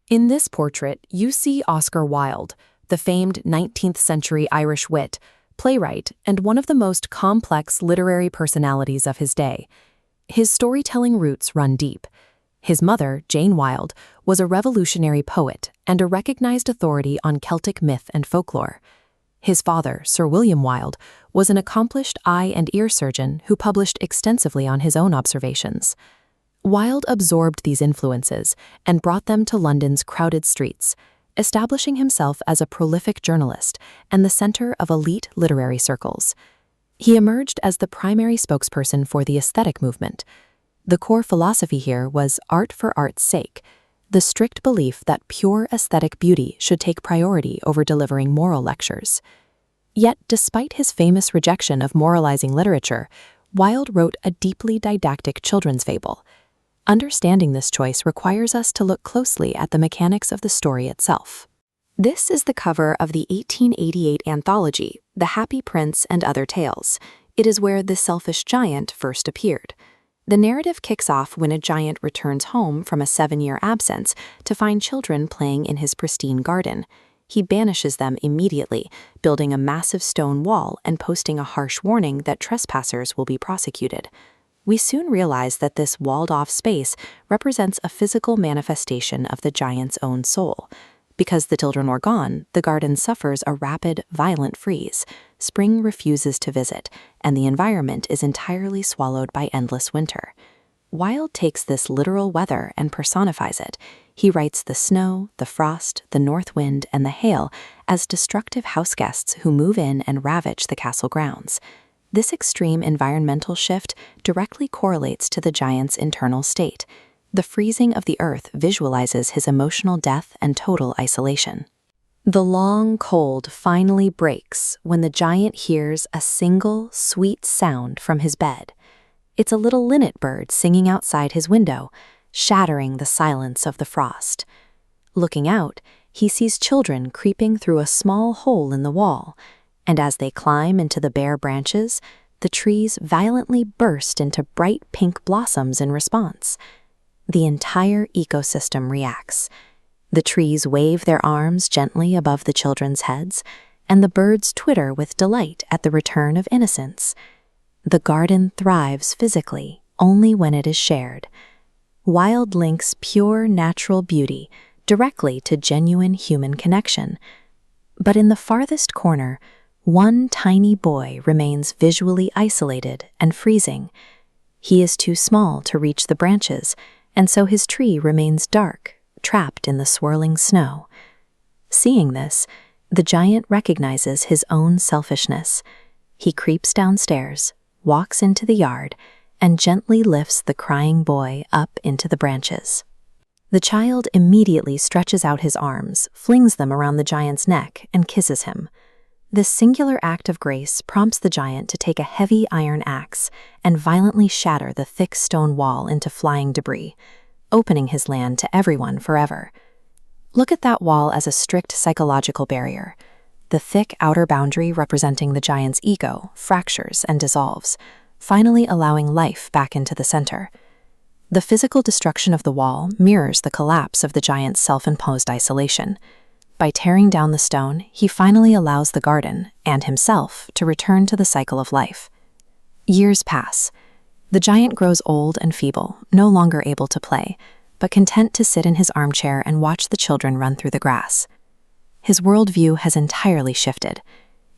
In this portrait, you see Oscar Wilde, the famed 19th-century Irish wit, playwright, and one of the most complex literary personalities of his day. His storytelling roots run deep. His mother, Jane Wilde, was a revolutionary poet and a recognized authority on Celtic myth and folklore. His father, Sir William Wilde, was an accomplished eye and ear surgeon who published extensively on his own observations. Wilde absorbed these influences and brought them to London's crowded streets, establishing himself as a prolific journalist and the center of elite literary circles. He emerged as the primary spokesperson for the aesthetic movement. The core philosophy here was art for art's sake, the strict belief that pure aesthetic beauty should take priority over delivering moral lectures. Yet, despite his famous rejection of moralizing literature, Wilde wrote a deeply didactic children's fable. Understanding this choice requires us to look closely at the mechanics of the story itself. This is the cover of the 1888 anthology, The Happy Prince and Other Tales. It is where the Selfish Giant first appeared. The narrative kicks off when a giant returns home from a 7-year absence to find children playing in his pristine garden. He banishes them immediately, building a massive stone wall and posting a harsh warning that trespassers will be prosecuted. We soon realize that this walled-off space represents a physical manifestation of the giant's own soul. Because the children were gone, the garden suffers a rapid, violent freeze. Spring refuses to visit, and the environment is entirely swallowed by endless winter. Wilde takes this literal weather and personifies it. He writes the snow, the frost, the north wind, and the hail as destructive houseguests who move in and ravage the castle grounds. This extreme environmental shift directly correlates to the giant's internal state. The freezing of the earth visualizes his emotional death and total isolation. The long cold finally breaks when the giant hears a single, sweet sound from his bed. It's a little linnet bird singing outside his window, shattering the silence of the frost. Looking out, he sees children creeping through a small hole in the wall, and as they climb into the bare branches, the trees violently burst into bright pink blossoms in response. The entire ecosystem reacts. The trees wave their arms gently above the children's heads, and the birds twitter with delight at the return of innocence. The garden thrives physically only when it is shared. Wilde links pure natural beauty directly to genuine human connection. But in the farthest corner, one tiny boy remains visually isolated and freezing. He is too small to reach the branches, and so his tree remains dark, trapped in the swirling snow. Seeing this, the giant recognizes his own selfishness. He creeps downstairs, walks into the yard, and gently lifts the crying boy up into the branches. The child immediately stretches out his arms, flings them around the giant's neck, and kisses him. This singular act of grace prompts the giant to take a heavy iron axe and violently shatter the thick stone wall into flying debris, opening his land to everyone forever. Look at that wall as a strict psychological barrier. The thick outer boundary representing the giant's ego fractures and dissolves, finally allowing life back into the center. The physical destruction of the wall mirrors the collapse of the giant's self-imposed isolation. By tearing down the stone, he finally allows the garden, and himself, to return to the cycle of life. Years pass. The giant grows old and feeble, no longer able to play, but content to sit in his armchair and watch the children run through the grass. His worldview has entirely shifted.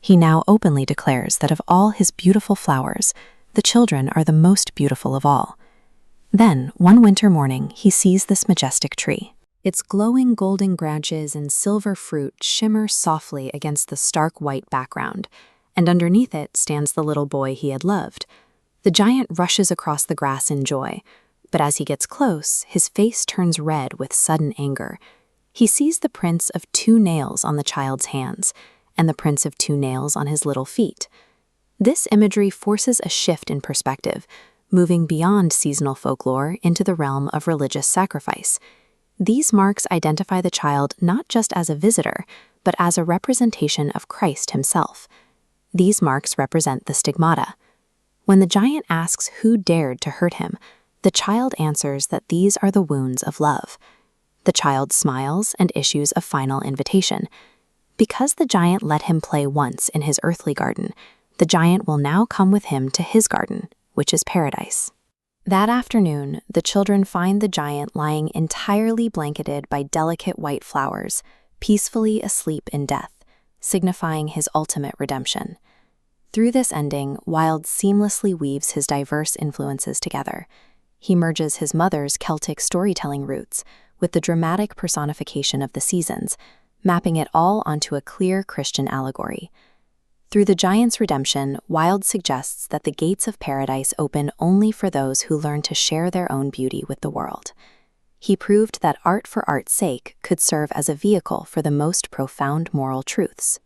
He now openly declares that of all his beautiful flowers, the children are the most beautiful of all. Then, one winter morning, he sees this majestic tree. Its glowing golden branches and silver fruit shimmer softly against the stark white background, and underneath it stands the little boy he had loved. The giant rushes across the grass in joy, but as he gets close, his face turns red with sudden anger. He sees the prints of 2 nails on the child's hands, and the prints of 2 nails on his little feet. This imagery forces a shift in perspective, moving beyond seasonal folklore into the realm of religious sacrifice. These marks identify the child not just as a visitor, but as a representation of Christ himself. These marks represent the stigmata. When the giant asks who dared to hurt him, the child answers that these are the wounds of love. The child smiles and issues a final invitation. Because the giant let him play once in his earthly garden, the giant will now come with him to his garden, which is paradise. That afternoon, the children find the giant lying entirely blanketed by delicate white flowers, peacefully asleep in death, signifying his ultimate redemption. Through this ending, Wilde seamlessly weaves his diverse influences together. He merges his mother's Celtic storytelling roots with the dramatic personification of the seasons, mapping it all onto a clear Christian allegory. Through the giant's redemption, Wilde suggests that the gates of paradise open only for those who learn to share their own beauty with the world. He proved that art for art's sake could serve as a vehicle for the most profound moral truths.